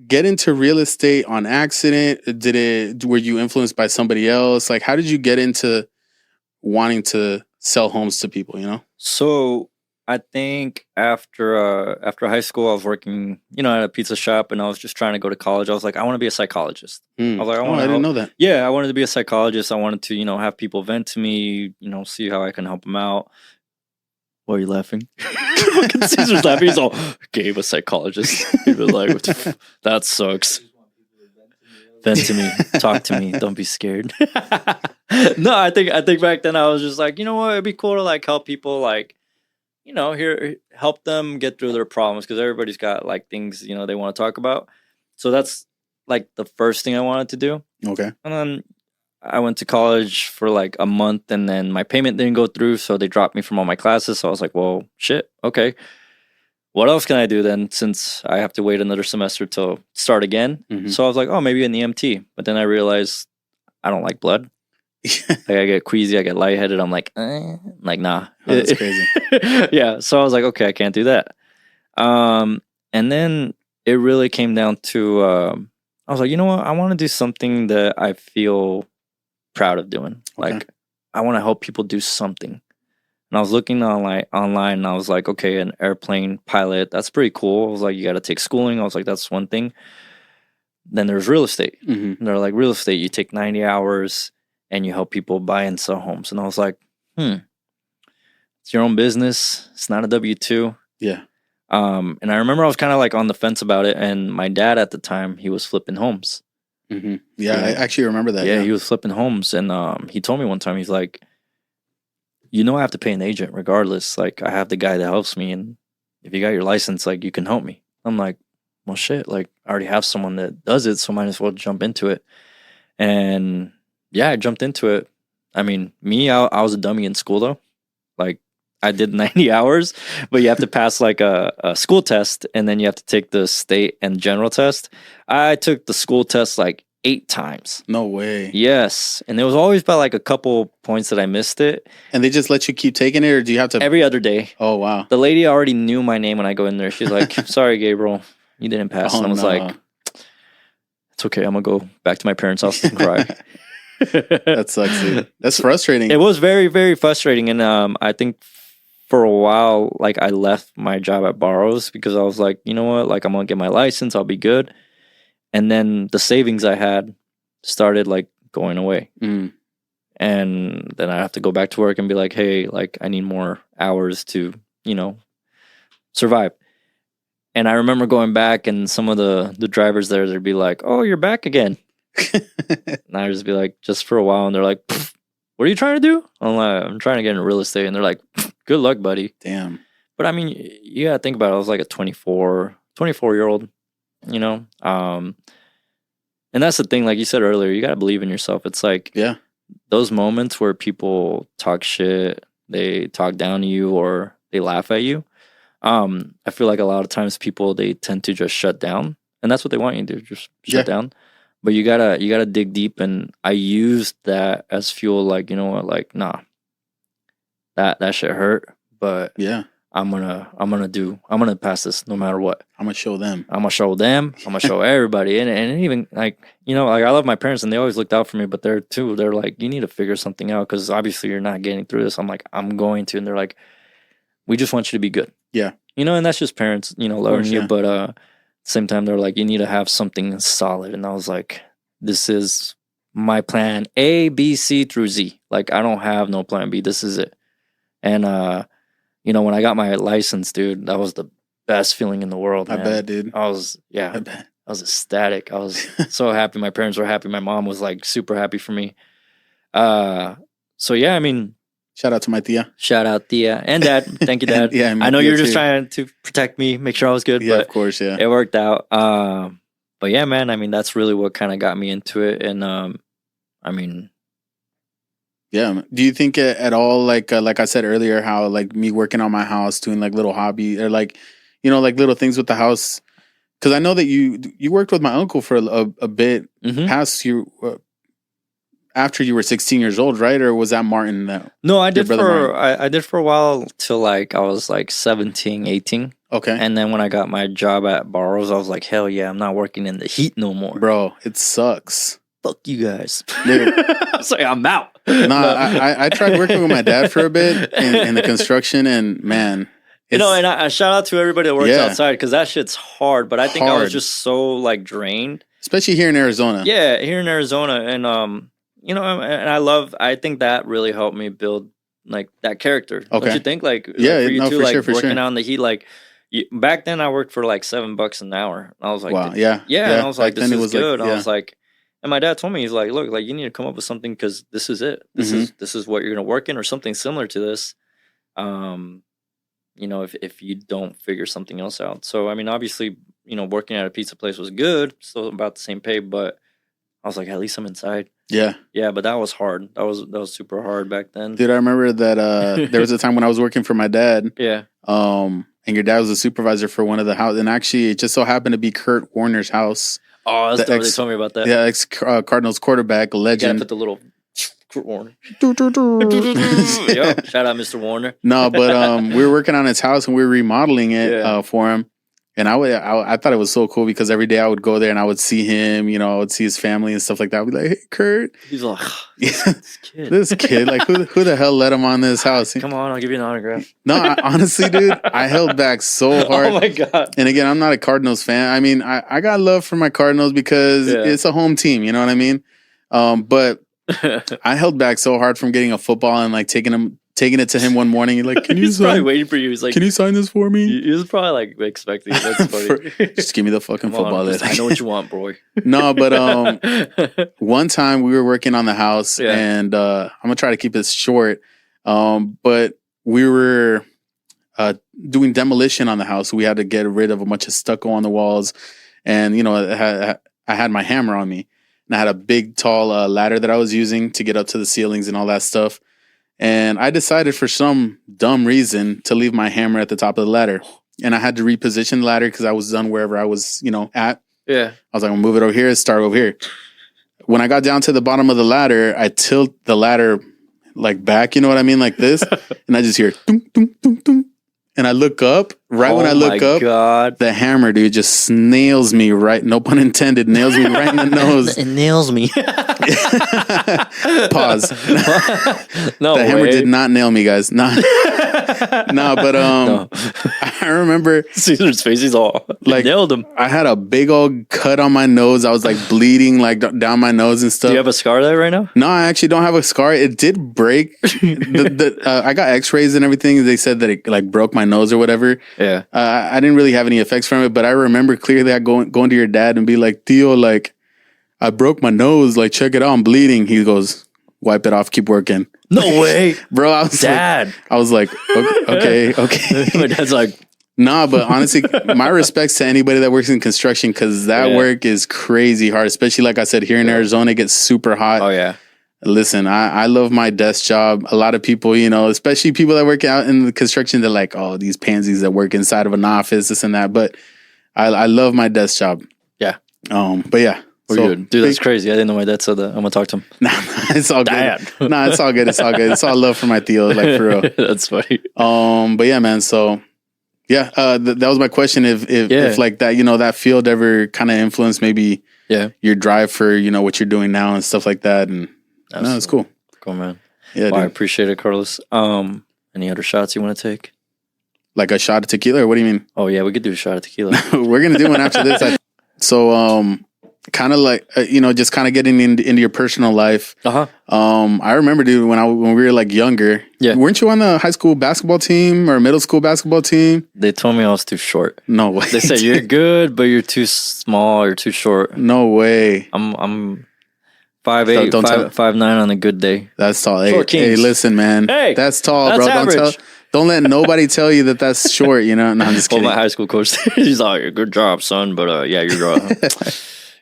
get into real estate on accident? Were you influenced by somebody else? Like, how did you get into wanting to sell homes to people, you know? So I think after high school, I was working, at a pizza shop, and I was just trying to go to college. I was like, I want to be a psychologist. I was like, I didn't know that. Yeah, I wanted to be a psychologist. I wanted to, have people vent to me, see how I can help them out. Why are you laughing? Fucking Caesar's laughing. He's all, Gabe, a psychologist. He was like, that sucks. Vent to me. Talk to me. Don't be scared. No, I think back then I was just like, you know what? It'd be cool to like help people, like, help them get through their problems, because everybody's got like things, they want to talk about. So that's like the first thing I wanted to do. Okay. And then I went to college for like a month, and then my payment didn't go through, so they dropped me from all my classes. So I was like, well, shit, okay. What else can I do then, since I have to wait another semester to start again? Mm-hmm. So I was like, oh, maybe an EMT. But then I realized I don't like blood. Like, I get queasy, I get lightheaded. I'm like, nah. Oh, that's crazy. Yeah. So I was like, okay, I can't do that. And then it really came down to, I was like, you know what? I want to do something that I feel proud of doing. Okay. Like, I want to help people do something. And I was looking online, and I was like, okay, an airplane pilot, that's pretty cool. I was like, you got to take schooling. I was like, that's one thing. Then there's real estate. Mm-hmm. And they're like, real estate, you take 90 hours and you help people buy and sell homes. And I was like, it's your own business. It's not a W-2. Yeah. And I remember I was kind of like on the fence about it. And my dad at the time, he was flipping homes. Mm-hmm. Yeah, I actually remember that. Yeah, he was flipping homes. And he told me one time, he's like, I have to pay an agent regardless. Like, I have the guy that helps me. And if you got your license, like, you can help me. I'm like, well, shit. Like, I already have someone that does it, so might as well jump into it. And yeah, I jumped into it. I mean, I was a dummy in school, though. Like, I did 90 hours, but you have to pass like a school test, and then you have to take the state and general test. I took the school test like 8 times. No way. Yes. And there was always by like a couple points that I missed it. And they just let you keep taking it, or do you have to? Every other day. Oh, wow. The lady already knew my name when I go in there. She's like, sorry, Gabriel, you didn't pass. And I was like, it's okay. I'm going to go back to my parents' house and cry. That sucks, dude. That's frustrating. It was very, very frustrating. And I think for a while, like, I left my job at Barrows because I was like, you know what? Like, I'm going to get my license. I'll be good. And then the savings I had started like going away. Mm. And then I have to go back to work and be like, hey, like, I need more hours to, survive. And I remember going back, and some of the drivers there, they'd be like, oh, you're back again. And I'd just be like, just for a while. And they're like, what are you trying to do? I'm like, I'm trying to get into real estate. And they're like, good luck, buddy. Damn. But I mean, you gotta think about it. I was like a 24-year-old. And that's the thing, like you said earlier, you got to believe in yourself. It's like, yeah, those moments where people talk shit, they talk down to you, or they laugh at you. I feel like a lot of times people, they tend to just shut down, and that's what they want you to do, just shut down. But you gotta dig deep, and I used that as fuel. Like, you know what, like, nah, that shit hurt, but yeah, I'm gonna pass this no matter what. I'm gonna show them. I'm gonna show everybody. And even like, like, I love my parents, and they always looked out for me, but they're like, you need to figure something out, because obviously you're not getting through this. I'm like, I'm going to. And they're like, we just want you to be good. Yeah. And that's just parents, loving you. But at the same time, they're like, you need to have something solid. And I was like, this is my plan A, B, C through Z. Like, I don't have no plan B. This is it. And when I got my license, dude, that was the best feeling in the world, man. I bet, dude. I was ecstatic. I was so happy. My parents were happy. My mom was like super happy for me. So yeah, I mean, shout out to my tia. Shout out tia and dad. Thank you, dad. Yeah, I know you're just trying to protect me, make sure I was good. Yeah, but of course, yeah. It worked out. But yeah, man, I mean, that's really what kind of got me into it. And I mean, Yeah. Do you think at all, like I said earlier, how like me working on my house, doing like little hobby or like, like little things with the house? Because I know that you worked with my uncle for a bit past you after you were 16 years old, right? Or was that Martin? No, I did I did for a while till like I was like 17, 18. Okay. And then when I got my job at Barrows, I was like, hell yeah, I'm not working in the heat no more. Bro, it sucks. Fuck you guys. Dude. I was like, I'm out. I tried working with my dad for a bit in the construction, and man. And I shout out to everybody that works outside because that shit's hard. But I think I was just so like drained. Especially here in Arizona. Yeah, here in Arizona. And, and I think that really helped me build like that character. Okay. Don't you think? Like, yeah, for you too, like sure, working out in the heat, like, back then I worked for like $7 an hour. I was like, wow, yeah. And I was like, this is good. I was like, and my dad told me, he's like, look, like you need to come up with something because this is it. This is what you're gonna work in or something similar to this. If you don't figure something else out. So I mean, obviously, working at a pizza place was good, still about the same pay, but I was like, at least I'm inside. Yeah. Yeah, but that was hard. That was super hard back then. Dude, I remember that there was a time when I was working for my dad. Yeah. And your dad was a supervisor for one of the houses, and actually it just so happened to be Kurt Warner's house. Oh, that's they told me about that. Yeah, ex-Cardinals quarterback, legend. You gotta put the little Kurt Warner. Yo, shout out Mr. Warner. No, but we were working on his house and we were remodeling it for him. And I thought it was so cool because every day I would go there and I would see him, I would see his family and stuff like that. I'd be like, hey, Kurt. He's like, this kid, like who the hell let him on this house? Come on, I'll give you an autograph. No, honestly, dude, I held back so hard. Oh my God. And again, I'm not a Cardinals fan. I mean, I got love for my Cardinals because it's a home team, you know what I mean? But I held back so hard from getting a football and like taking it to him one morning. He's like, can you probably waiting for you. He's like, can you sign this for me? He was probably like expecting it. That's funny. Just give me the fucking football. I know what you want, boy. No, but one time we were working on the house and I'm going to try to keep it short. But we were doing demolition on the house. We had to get rid of a bunch of stucco on the walls. And, I had my hammer on me. And I had a big, tall ladder that I was using to get up to the ceilings and all that stuff. And I decided for some dumb reason to leave my hammer at the top of the ladder. And I had to reposition the ladder because I was done wherever I was, at. Yeah. I was like, I'm going to move it over here, start over here. When I got down to the bottom of the ladder, I tilt the ladder like back, you know what I mean? Like this. And I just hear, dum, dum, dum, dum. And I look up, when I look up, God. The hammer, dude, just nails me right, no pun intended, nails me right in the nose. It nails me. Pause. No, the hammer did not nail me, guys. No, but I remember Caesar's face is all like nailed him. I had a big old cut on my nose. I was like bleeding like down my nose and stuff. Do you have a scar there right now? No, I actually don't have a scar. It did break. I got X-rays and everything. They said that it like broke my nose or whatever. Yeah. I didn't really have any effects from it, but I remember clearly I going to your dad and be like, Theo, like I broke my nose. Like check it out, I'm bleeding. He goes, wipe it off, keep working. No way, bro. I was Dad. Okay. My dad's like, nah, but honestly, my respects to anybody that works in construction because that work is crazy hard. Especially like I said, here in Arizona, it gets super hot. Oh yeah. Listen, I love my desk job. A lot of people, especially people that work out in the construction, they're like, oh, these pansies that work inside of an office, this and that. But I love my desk job. Yeah. But yeah. Dude, that's crazy. I didn't know my dad said that. I'm gonna talk to him. Nah, it's all good. Nah, it's all good. It's all good. It's all love for my Theo, like for real. That's funny. But yeah, man. So yeah, that was my question. If like that, that field ever kind of influenced maybe your drive for what you're doing now and stuff like that. And no, it's cool. Cool, man. Yeah, I appreciate it, Carlos. Any other shots you want to take? Like a shot of tequila, or what do you mean? Oh yeah, we could do a shot of tequila. We're gonna do one after this. So kind of like just kind of getting into your personal life. I remember, dude, when we were like younger. Yeah. Weren't you on the high school basketball team or middle school basketball team? They told me I was too short. No way. They said you're good, but you're too small. You're too short. No way. I'm 5'8", 5'9" on a good day. That's tall. Hey, listen, man. Hey, that's tall, that's bro. Average. Don't let nobody tell you that that's short. No, I'm just kidding. Well, my high school coach, he's like, "Good job, son," but yeah,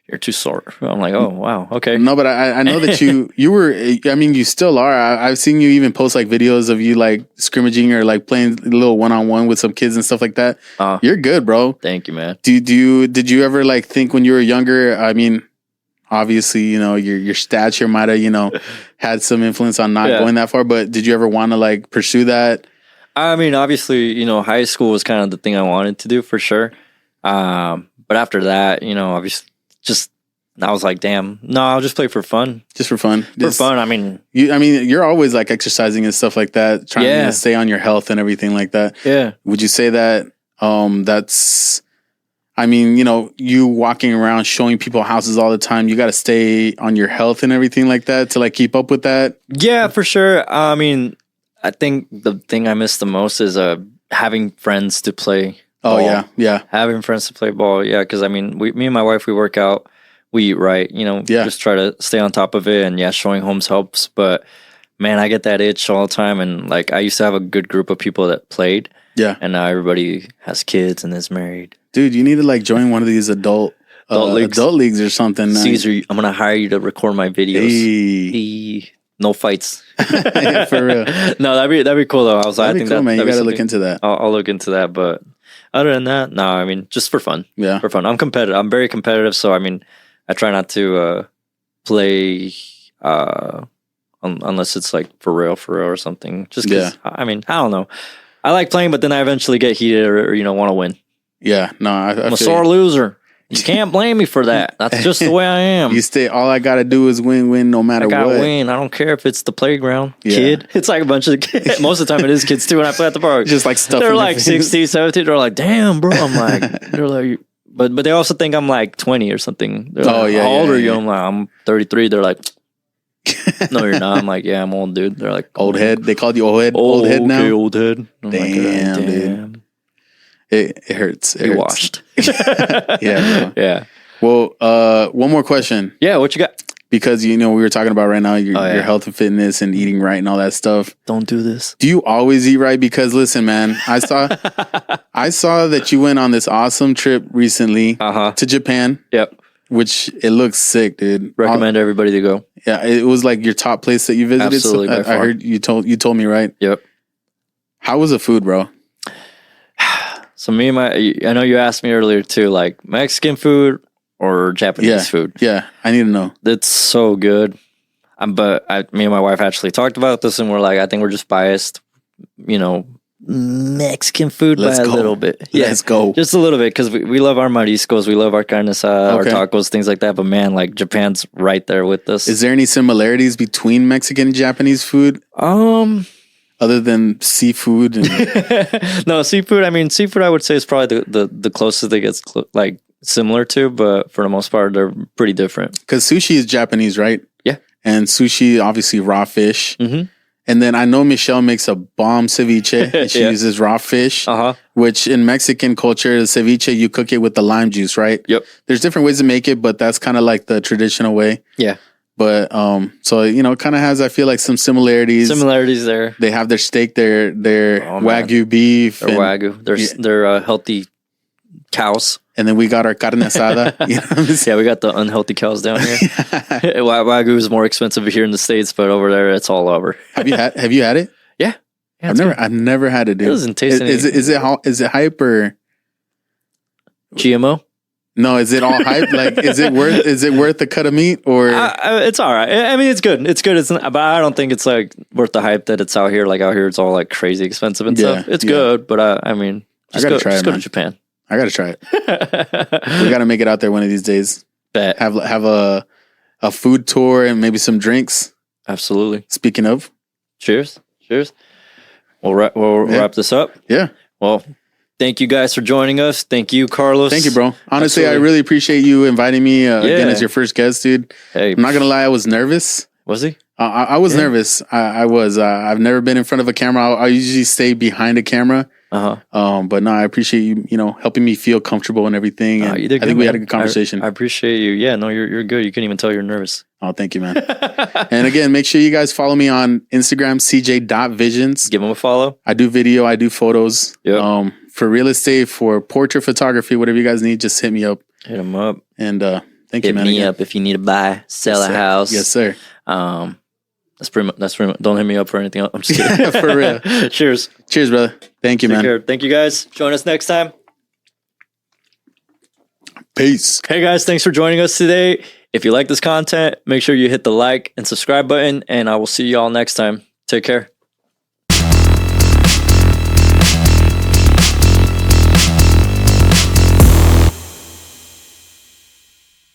you're too sore. I'm like, oh, wow. Okay. No, but I know that you were, I mean, you still are. I've seen you even post like videos of you like scrimmaging or like playing a little one-on-one with some kids and stuff like that. You're good, bro. Thank you, man. Did you ever like think when you were younger, I mean, obviously, you know, your stature might have, you know, had some influence on not going that far, but did you ever want to like pursue that? I mean, obviously, you know, high school was kind of the thing I wanted to do for sure. But after that, you know, obviously I was like, damn, no, I'll just play for fun. Just for fun. I mean, you're always like exercising and stuff like that, trying to stay on your health and everything like that. Yeah. Would you say that, that's, I mean, you know, you walking around showing people houses all the time, you got to stay on your health and everything like that to like keep up with that? Yeah, for sure. I mean, I think the thing I miss the most is having friends to play ball. Oh, yeah. Having friends to play ball, yeah. Because, I mean, me and my wife, we work out, we eat right, you know, just try to stay on top of it. And, showing homes helps. But, man, I get that itch all the time. And, like, I used to have a good group of people that played. Yeah. And now everybody has kids and is married. Dude, you need to like join one of these adult leagues or something. Caesar, I'm going to hire you to record my videos. Hey. No fights. Yeah, for real. No, that'd be cool though. I think cool, man. You got to look into that. I'll look into that. But other than that, no, I mean, just for fun. Yeah. For fun. I'm competitive. I'm very competitive. So, I mean, I try not to play unless it's like for real or something. Just because, I mean, I don't know. I like playing, but then I eventually get heated or you know, want to win. Yeah, no, I'm a sore loser. You can't blame me for that. That's just the way I am. All I got to do is win no matter what. I got to win. I don't care if it's the playground. Kid. It's like a bunch of kids. Most of the time it is kids too when I play at the park. Just like stuff. They're like 16, 17. They're like, damn, bro. I'm like, they're like, but they also think I'm like 20 or something. They're like, how old are you? I'm like, I'm 33. They're like, no, you're not. I'm like, yeah, I'm old, dude. They're like, old head. They called you old head. Old head now. Old head. I'm damn, like, dude. It hurts. You're washed. Yeah. Bro. Yeah. Well, one more question. Yeah, what you got? Because, you know, we were talking about right now your health and fitness and eating right and all that stuff. Don't do this. Do you always eat right? Because listen, man, I saw that you went on this awesome trip recently to Japan. Yep. Which it looks sick, dude. Recommend everybody to go. Yeah, it was like your top place that you visited. Absolutely, so I heard you told me, right? Yep. How was the food, bro? So I know you asked me earlier too, like Mexican food or Japanese food. Yeah, I need to know. That's so good. But me and my wife actually talked about this, and we're like, I think we're just biased, you know, Mexican food by a little bit. Yeah, let's go. Just a little bit, because we love our mariscos, we love our carne asada, our tacos, things like that. But man, like Japan's right there with us. Is there any similarities between Mexican and Japanese food? Other than seafood? No, seafood. I mean, seafood I would say is probably the closest it gets like similar to, but for the most part, they're pretty different. Because sushi is Japanese, right? Yeah. And sushi, obviously raw fish. Mm-hmm. And then I know Michelle makes a bomb ceviche and she uses raw fish, which in Mexican culture, the ceviche, you cook it with the lime juice, right? Yep. There's different ways to make it, but that's kind of like the traditional way. Yeah. But, so, you know, it kind of has, I feel like some similarities. Similarities there. They have their steak, their Wagyu beef. Their Wagyu. They're healthy cows. And then we got our carne asada. You know what I'm saying? Yeah, we got the unhealthy cows down here. Wagyu is more expensive here in the States, but over there it's all over. Have you had it? Yeah. I've never had it, dude. It doesn't taste is it hype or GMO? No, is it all hype? Like, is it worth the cut of meat or? It's all right. I mean, it's good. It's good. It's not, but I don't think it's like worth the hype that it's out here. Like out here, it's all like crazy expensive and stuff. It's good, but I mean, I gotta try it. Just go to Japan. I gotta try it. We gotta make it out there one of these days. Bet. Have a food tour and maybe some drinks. Absolutely. Speaking of, cheers. We'll wrap this up. Yeah. Well, thank you guys for joining us. Thank you, Carlos. Thank you, bro. Honestly, I really appreciate you inviting me again as your first guest, dude. Hey, I'm not gonna lie, I was nervous. Was he? I was nervous. I was. I've never been in front of a camera. I usually stay behind a camera. But no, I appreciate you, helping me feel comfortable and everything. And I think we had a good conversation. I appreciate you. Yeah, no, you're good. You couldn't even tell you're nervous. Oh, thank you, man. And again, make sure you guys follow me on Instagram, cj.visions. Give him a follow. I do video. I do photos. Yep. For real estate, for portrait photography, whatever you guys need, just hit me up. Hit him up. And Thank you, man. Hit me up if you need to buy, sell a house. Yes, sir. That's pretty much. Don't hit me up for anything else. I'm just kidding. For real. Cheers. Cheers, brother. Thank you, Take man. care. Thank you, guys. Join us next time. Peace. Hey, guys. Thanks for joining us today. If you like this content, make sure you hit the like and subscribe button, and I will see you all next time. Take care.